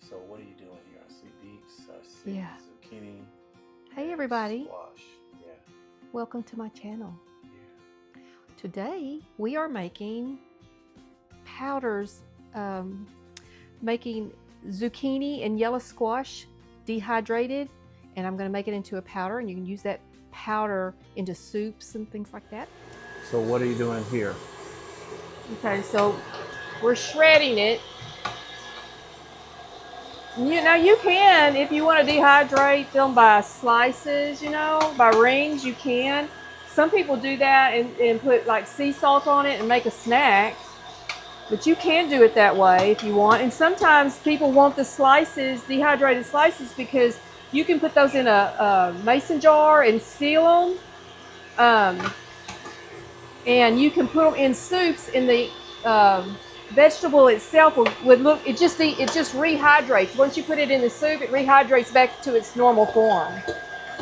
So what are you doing here? I see beets, I see Yeah. zucchini. Hey everybody, Squash. Yeah. welcome to my channel. Yeah. Today we are making powders, making zucchini and yellow squash dehydrated, and I'm going to make it into a powder, and you can use that powder into soups and things like that. So what are you doing here? Okay, so we're shredding it. Now you can, if you want to dehydrate them by slices, by rings, you can. Some people do that and put like sea salt on it and make a snack. But you can do it that way if you want. And sometimes people want the slices, dehydrated slices, because you can put those in a mason jar and seal them. And you can put them in soups, and the vegetable itself would look, it just rehydrates. Once you put it in the soup, it rehydrates back to its normal form.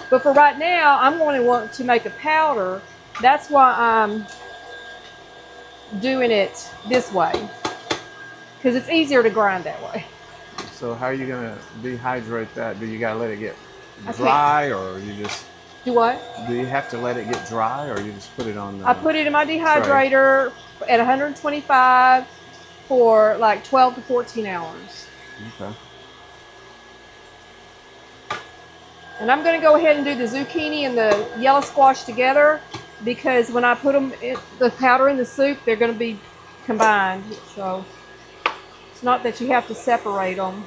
But for right now, I'm going to want to make a powder. That's why I'm doing it this way, because it's easier to grind that way. So how are you gonna dehydrate that? Do you gotta let it get I dry, or you just Do what? do you have to let it get dry, or you just put it on the I put it in my tray? dehydrator at 125 for like 12 to 14 hours. Okay. And I'm going to go ahead and do the zucchini and the yellow squash together, because when I put them the powder in the soup, they're going to be combined. So it's not that you have to separate them.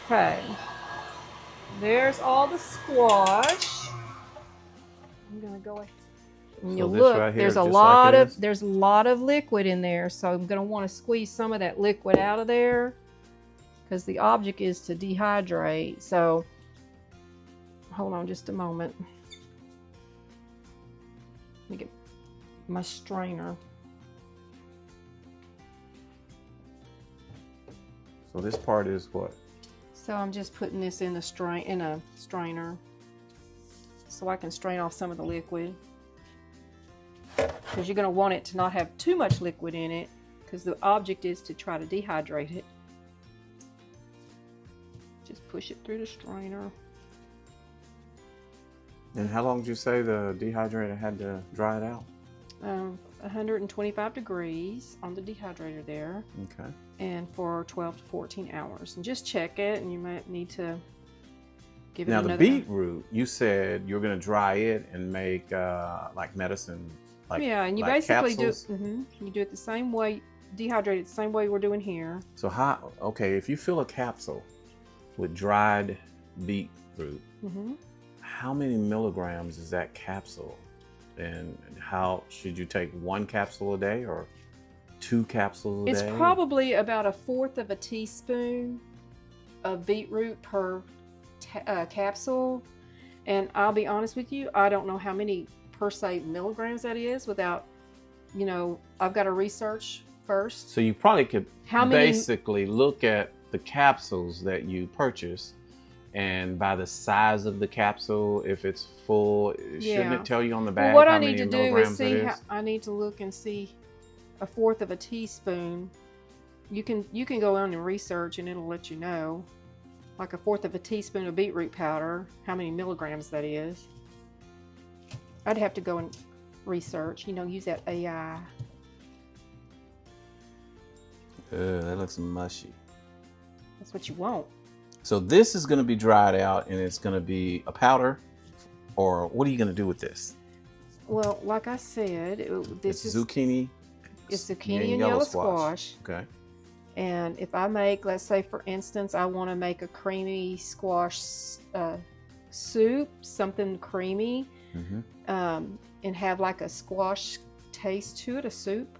Okay. There's all the squash. I'm going to go ahead. And you'll look, right here, there's a just lot like it of is? there's a lot of liquid in there, so I'm going to want to squeeze some of that liquid out of there, because the object is to dehydrate. So hold on just a moment. Let me get my strainer. So this part is what? So I'm just putting this in a strainer so I can strain off some of the liquid, because you're going to want it to not have too much liquid in it, because the object is to try to dehydrate it. Just push it through the strainer. And how long did you say the dehydrator had to dry it out? 125 degrees on the dehydrator there. Okay. And for 12 to 14 hours. And just check it, and you might need to give it Now another. the beetroot, you said you're going to dry it and make like medicine, like yeah, and you like basically capsules? you do it the same way, dehydrate it the same way we're doing here. So how? Okay, if you fill a capsule with dried beetroot, how many milligrams is that capsule? And how should you take one capsule a day or 2 capsules a day? It's probably about 1/4 of a teaspoon of beetroot per capsule. And I'll be honest with you, I don't know how many per se milligrams that is without, I've got to research first. So you probably could How many- basically look at the capsules that you purchase, and by the size of the capsule, if it's full, shouldn't it tell you on the bag what how I many need to do is milligrams see it how, is? I need to look and see 1/4 of a teaspoon. You can go on and research, and it'll let you know, like 1/4 of a teaspoon of beetroot powder, how many milligrams that is. I'd have to go and research, use that AI. That looks mushy. That's what you want. So this is going to be dried out, and it's going to be a powder, or what are you going to do with this? Well, like I said, this is zucchini. It's zucchini and yellow squash. Okay. And if I make, let's say for instance, I want to make a creamy squash soup, something creamy, and have like a squash taste to it, a soup,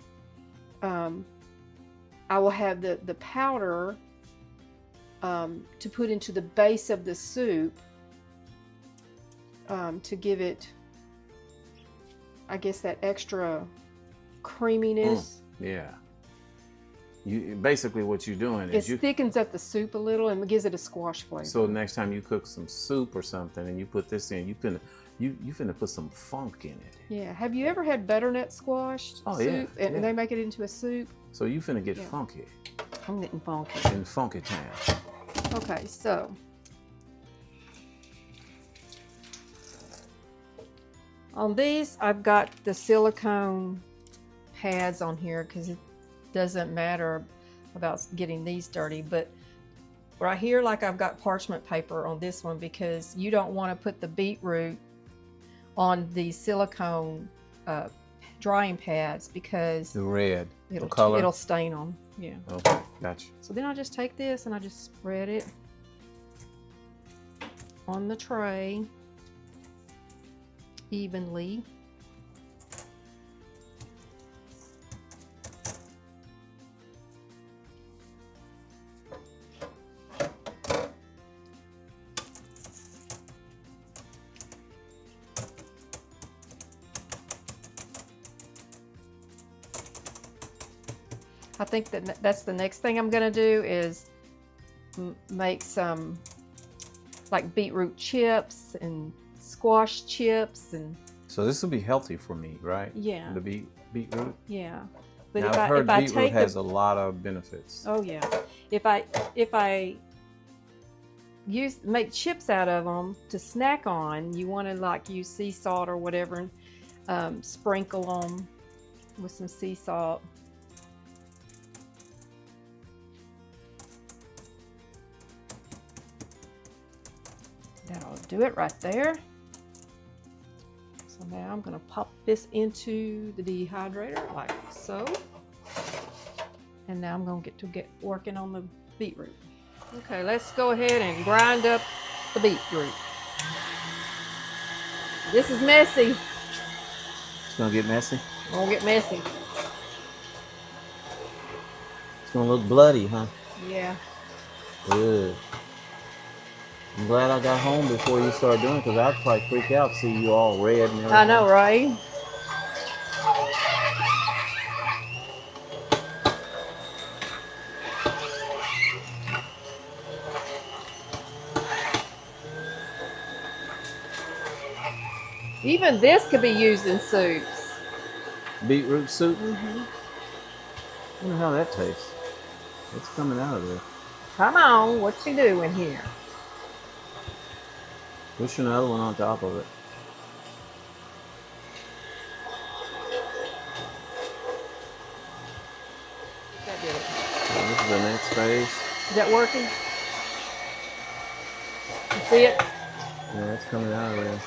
I will have the powder to put into the base of the soup to give it I guess, that extra creaminess. Yeah. You basically what you're doing is It thickens up the soup a little and gives it a squash flavor. So next time you cook some soup or something and you put this in, you finna put some funk in it. Yeah. Have you ever had butternut squash soup? Yeah. And they make it into a soup? So you finna get funky. I'm getting funky. In funky town. Okay, so on these, I've got the silicone pads on here because it doesn't matter about getting these dirty, but right here, like I've got parchment paper on this one because you don't want to put the beetroot on the silicone drying pads because the red, it'll, the color, it'll stain them. Yeah. Okay, gotcha. So then I just take this and I just spread it on the tray evenly. I think that's the next thing I'm going to do is make some like beetroot chips and squash chips. And so this will be healthy for me, right? Yeah. The beetroot? Yeah. But now, if I've heard I beetroot take has a lot of benefits. Oh yeah. If I make chips out of them to snack on, you want to like use sea salt or whatever and sprinkle them with some sea salt. That'll do it right there. So now I'm going to pop this into the dehydrator like so. And now I'm going to get working on the beetroot. Okay, let's go ahead and grind up the beetroot. This is messy. It's going to get messy? It's going to get messy. It's going to look bloody, huh? Yeah. Good. I'm glad I got home before you started doing it because I'd probably freak out, see you all red and everything. I know, right? Even this could be used in soups. Beetroot soup? Mm-hmm. I wonder how that tastes. What's coming out of there? Come on, what you doing here? Push another one on top of it. That did it. So this is the next phase. Is that working? You see it? Yeah, it's coming out of there.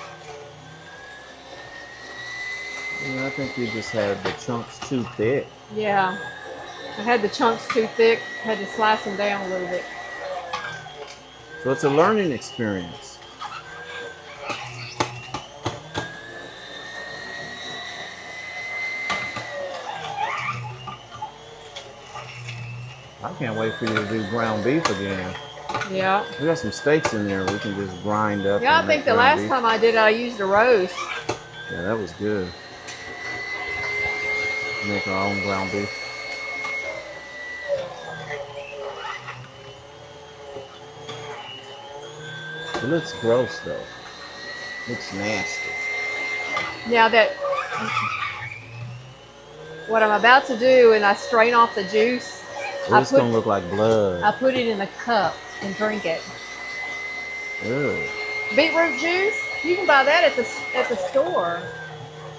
Yeah, I think you just had the chunks too thick. Yeah. I had the chunks too thick. Had to slice them down a little bit. So it's a learning experience. I can't wait for you to do ground beef again. Yeah. We got some steaks in there we can just grind up. Yeah, I think the last time I did it, I used a roast. Yeah, that was good. Make our own ground beef. It looks gross though. It looks nasty. Now that what I'm about to do, and I strain off the juice, Well, it's gonna look like blood. I put it in a cup and drink it. Ew. Beetroot juice, you can buy that at the store,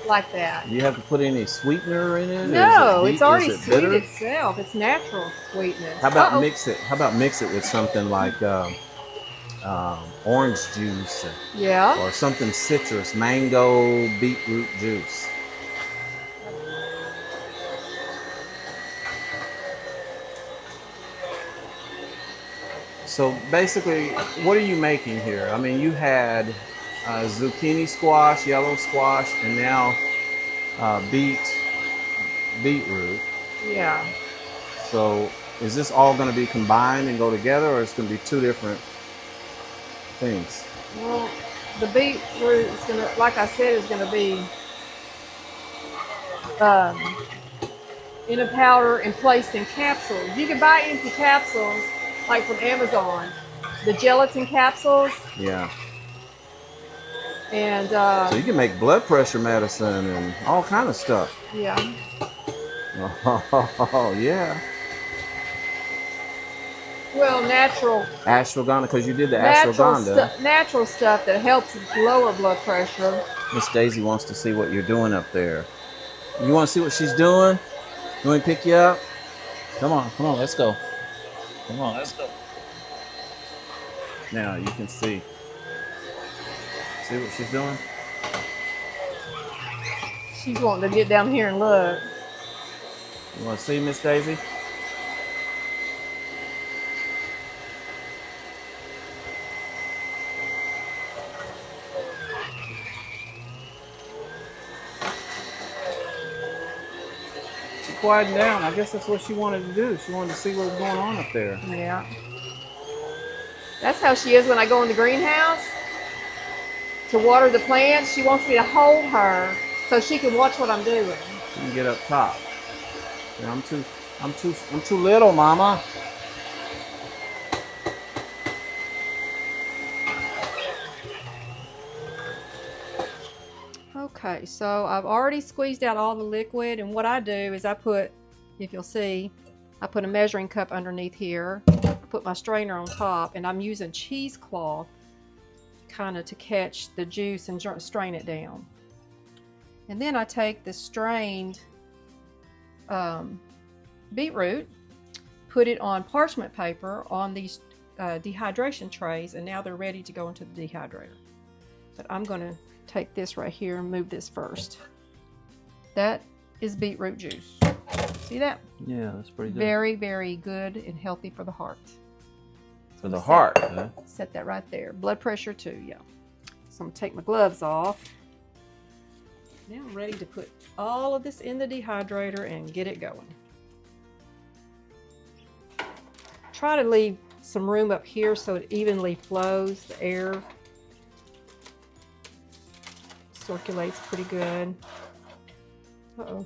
like that. Do you have to put any sweetener in it? No, it's already sweet sweet itself. It's natural sweetness. How about mix it? How about mix it with something like orange juice? Yeah. Or something citrus, mango, beetroot juice. So basically, what are you making here? I mean, you had zucchini squash, yellow squash, and now beetroot. Yeah. So is this all going to be combined and go together, or it's going to be two different things? Well, the beetroot is gonna, like I said, is gonna be in a powder and placed in capsules. You can buy empty capsules, like from Amazon, the gelatin capsules. Yeah. And so you can make blood pressure medicine and all kind of stuff. Yeah. Oh, yeah. Well, natural. Ashwagandha, because you did the ashwagandha. Natural stuff that helps lower blood pressure. Miss Daisy wants to see what you're doing up there. You want to see what she's doing? You want me to pick you up? Come on, let's go. Come on, let's go. Now you can see. See what she's doing? She's wanting to get down here and look. You want to see, Miss Daisy? Quiet down. I guess that's what she wanted to do. She wanted to see what was going on up there. Yeah. That's how she is when I go in the greenhouse to water the plants. She wants me to hold her so she can watch what I'm doing. She can get up top. Yeah, I'm too little, Mama. Okay, so I've already squeezed out all the liquid, and what I do is I put, if you'll see, I put a measuring cup underneath here, put my strainer on top, and I'm using cheesecloth kind of to catch the juice and strain it down. And then I take the strained beetroot, put it on parchment paper on these dehydration trays, and now they're ready to go into the dehydrator. But I'm going to take this right here and move this first. That is beetroot juice. See that? Yeah, that's pretty good. Very, very good and healthy for the heart. For the heart, huh? Set that right there. Blood pressure too, yeah. So I'm going to take my gloves off. Now I'm ready to put all of this in the dehydrator and get it going. Try to leave some room up here so it evenly flows, the air circulates pretty good. Uh-oh.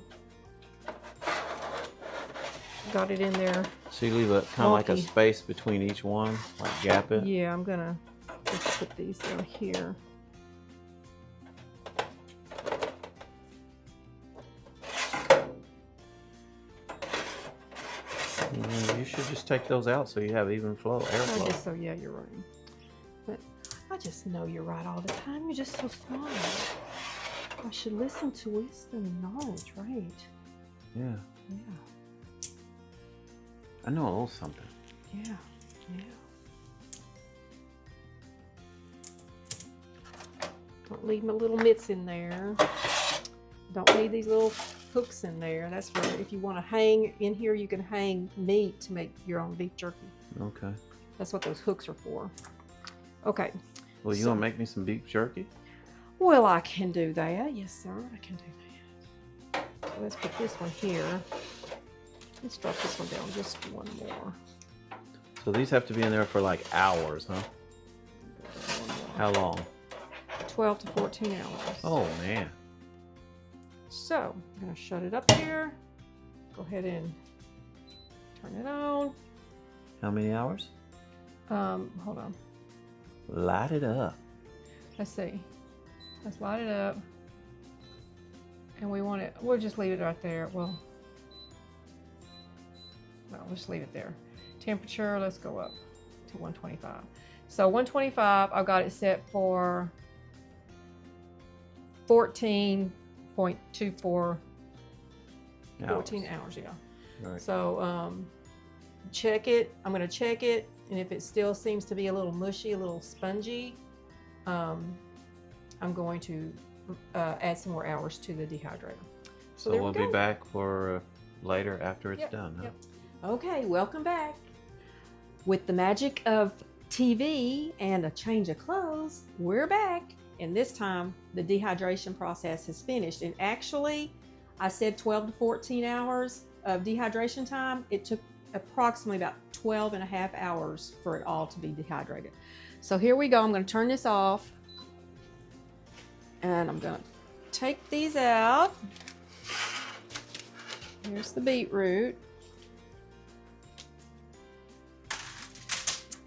Got it in there. So you leave a kind of like a space between each one, like gap it? Yeah, I'm gonna just put these down here. You should just take those out so you have even flow, airflow. I guess so, yeah, you're right. But I just know you're right all the time. You're just so smart. I should listen to wisdom and knowledge, right? Yeah. Yeah. I know a little something. Yeah, yeah. Don't leave my little mitts in there. Don't leave these little hooks in there. That's for if you want to hang in here, you can hang meat to make your own beef jerky. Okay. That's what those hooks are for. Okay. Well, you want to make me some beef jerky? Well, I can do that. Yes, sir. I can do that. So let's put this one here. Let's drop this one down just one more. So these have to be in there for like hours, huh? How long? 12 to 14 hours. Oh, man. So I'm going to shut it up here. Go ahead and turn it on. How many hours? Hold on. Light it up. Let's see. Let's light it up. And we want it, we'll just leave it right there. Well, no, let's leave it there. Temperature, let's go up to 125. So 125, I've got it set for 14.24. 14 hours, yeah. Right. So check it. I'm going to check it, and if it still seems to be a little mushy, a little spongy, I'm going to add some more hours to the dehydrator. So we'll be back for later after it's done. Huh? Yep. Okay, welcome back. With the magic of TV and a change of clothes, we're back. And this time, the dehydration process is finished. And actually, I said 12 to 14 hours of dehydration time. It took approximately about 12 and a half hours for it all to be dehydrated. So here we go. I'm going to turn this off. And I'm going to take these out. Here's the beetroot.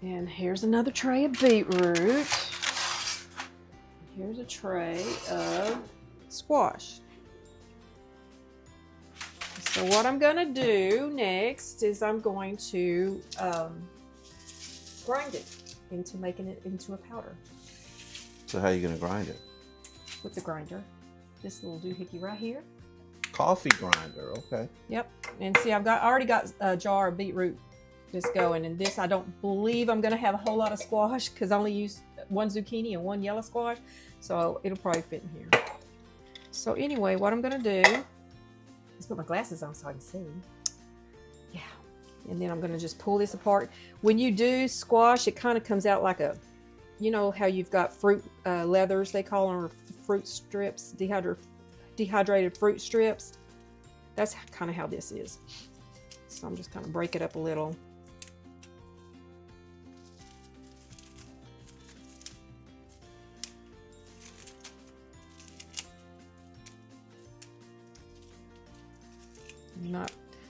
And here's another tray of beetroot. Here's a tray of squash. So what I'm going to do next is I'm going to grind it into making it into a powder. So how are you going to grind it? With the grinder. This little doohickey right here. Coffee grinder, okay. Yep. And see, I already got a jar of beetroot just going. And this, I don't believe I'm going to have a whole lot of squash because I only used one zucchini and one yellow squash. So it'll probably fit in here. So anyway, what I'm going to do is put my glasses on so I can see. Yeah. And then I'm going to just pull this apart. When you do squash, it kind of comes out like a, you know how you've got fruit leathers, they call them, or fruit strips, dehydrated fruit strips. That's kind of how this is. So I'm just kind of break it up a little.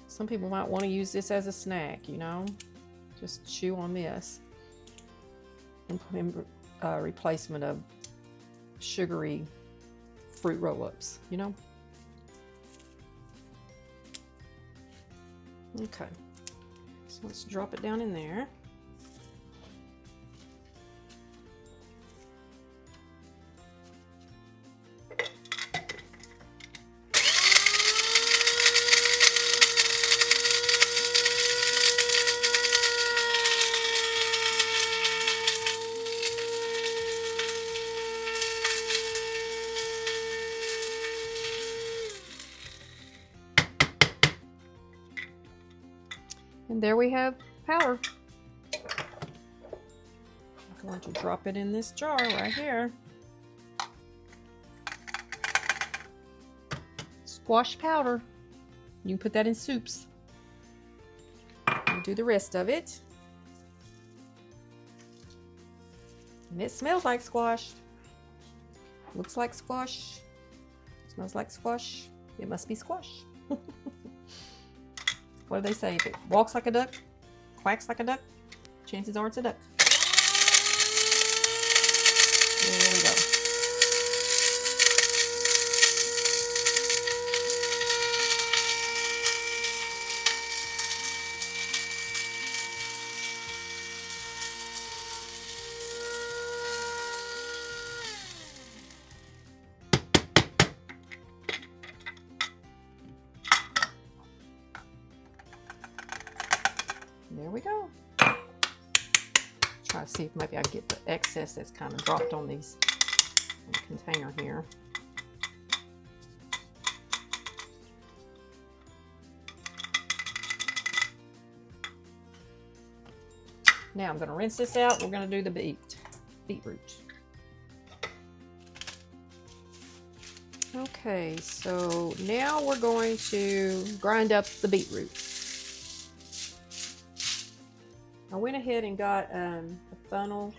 Some people might want to use this as a snack, you know, just chew on this and put in replacement of sugary fruit roll-ups, you know. Okay, so let's drop it down in there. And there we have powder. I'm going to drop it in this jar right here. Squash powder. You can put that in soups. And do the rest of it. And it smells like squash. Looks like squash. Smells like squash. It must be squash. What do they say? If it walks like a duck, quacks like a duck, chances are it's a duck. There we go. There we go. Try to see if maybe I can get the excess that's kind of dropped on these container here. Now I'm going to rinse this out. We're going to do the beetroot. Okay, so now we're going to grind up the beetroot. I went ahead and got a funnel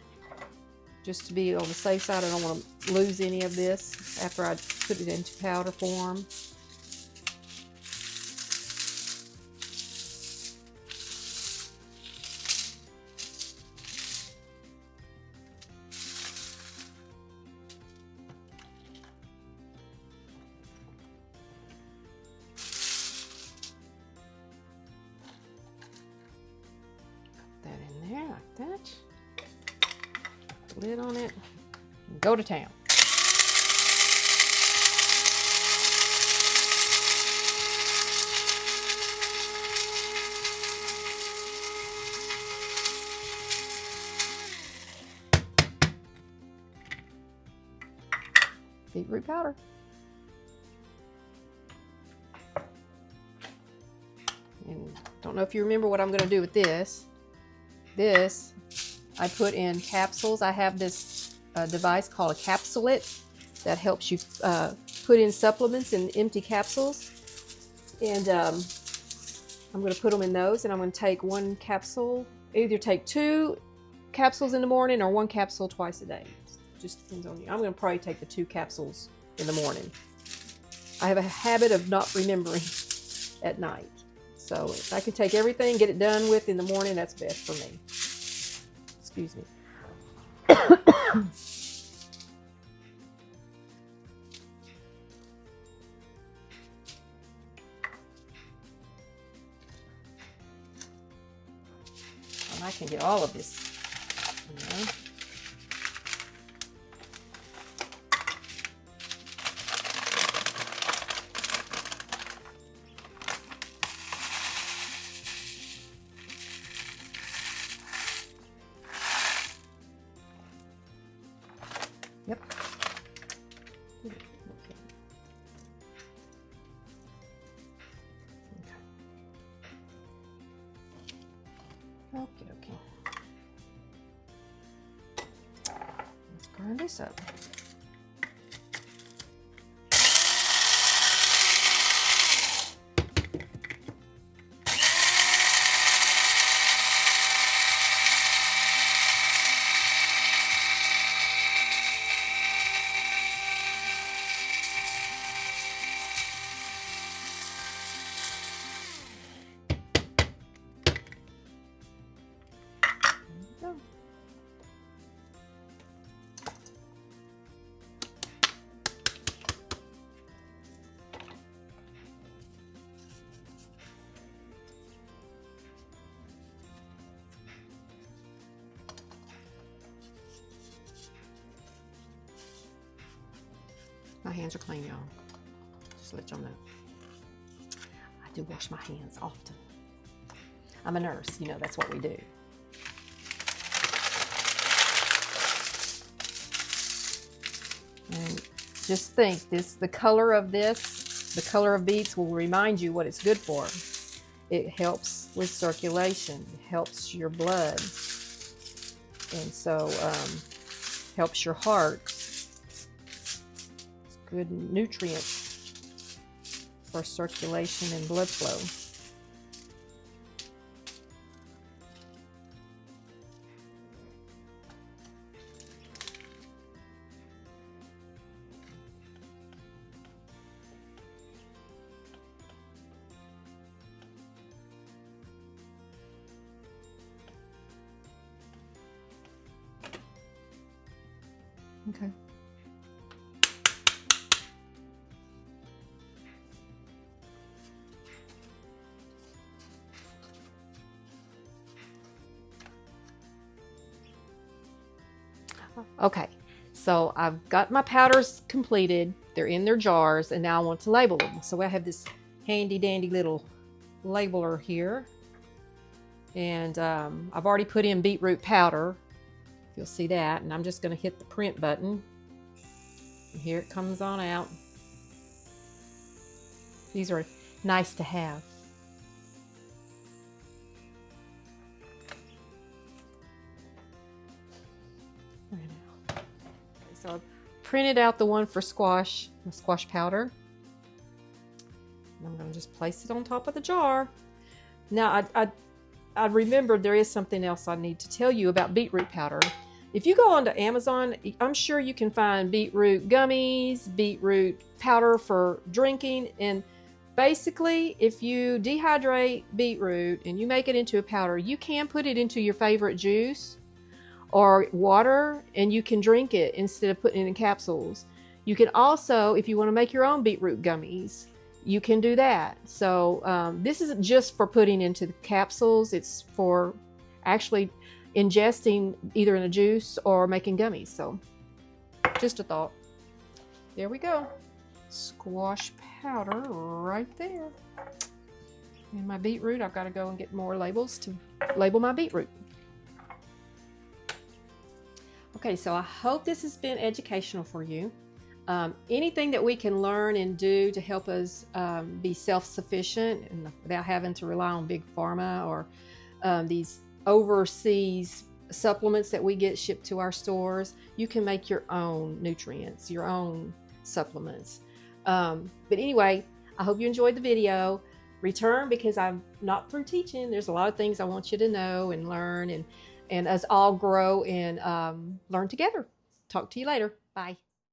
just to be on the safe side. I don't want to lose any of this after I put it into powder form. Like that. Put the lid on it. And go to town. Beetroot powder. And don't know if you remember what I'm going to do with this. This I put in capsules. I have this device called a capsulate that helps you put in supplements in empty capsules. And I'm going to put them in those, and I'm going to take one capsule, either take 2 capsules in the morning or 1 capsule twice a day. Just depends on you. I'm going to probably take the 2 capsules in the morning. I have a habit of not remembering at night. So if I can take everything, get it done with in the morning, that's best for me. Excuse me. And I can get all of this. You know. Yep. Okay. Okay. Let's grind this up. My hands are clean, y'all. Just to let y'all know. I do wash my hands often. I'm a nurse, you know, that's what we do. And just think, the color of beets will remind you what it's good for. It helps with circulation, it helps your blood, and so helps your heart. It's good nutrients for circulation and blood flow. Okay. Okay, so I've got my powders completed. They're in their jars, and now I want to label them. So I have this handy dandy little labeler here. And I've already put in beetroot powder. You'll see that, and I'm just going to hit the print button. And here it comes on out. These are nice to have. So I've printed out the one for squash, the squash powder. And I'm going to just place it on top of the jar. Now I remembered there is something else I need to tell you about beetroot powder. If you go onto Amazon, I'm sure you can find beetroot gummies, beetroot powder for drinking, and basically if you dehydrate beetroot and you make it into a powder, you can put it into your favorite juice or water and you can drink it instead of putting it in capsules. You can also, if you want to make your own beetroot gummies, you can do that. So this isn't just for putting into the capsules, it's for actually ingesting either in a juice or making gummies. So just a thought. There we go. Squash powder right there. And my beetroot, I've got to go and get more labels to label my beetroot. Okay, so I hope this has been educational for you. Anything that we can learn and do to help us be self-sufficient and without having to rely on big pharma or these overseas supplements that we get shipped to our stores, you can make your own nutrients, your own supplements. But anyway, I hope you enjoyed the video. Return, because I'm not through teaching. There's a lot of things I want you to know and learn, and us all grow and learn together. Talk to you later. Bye.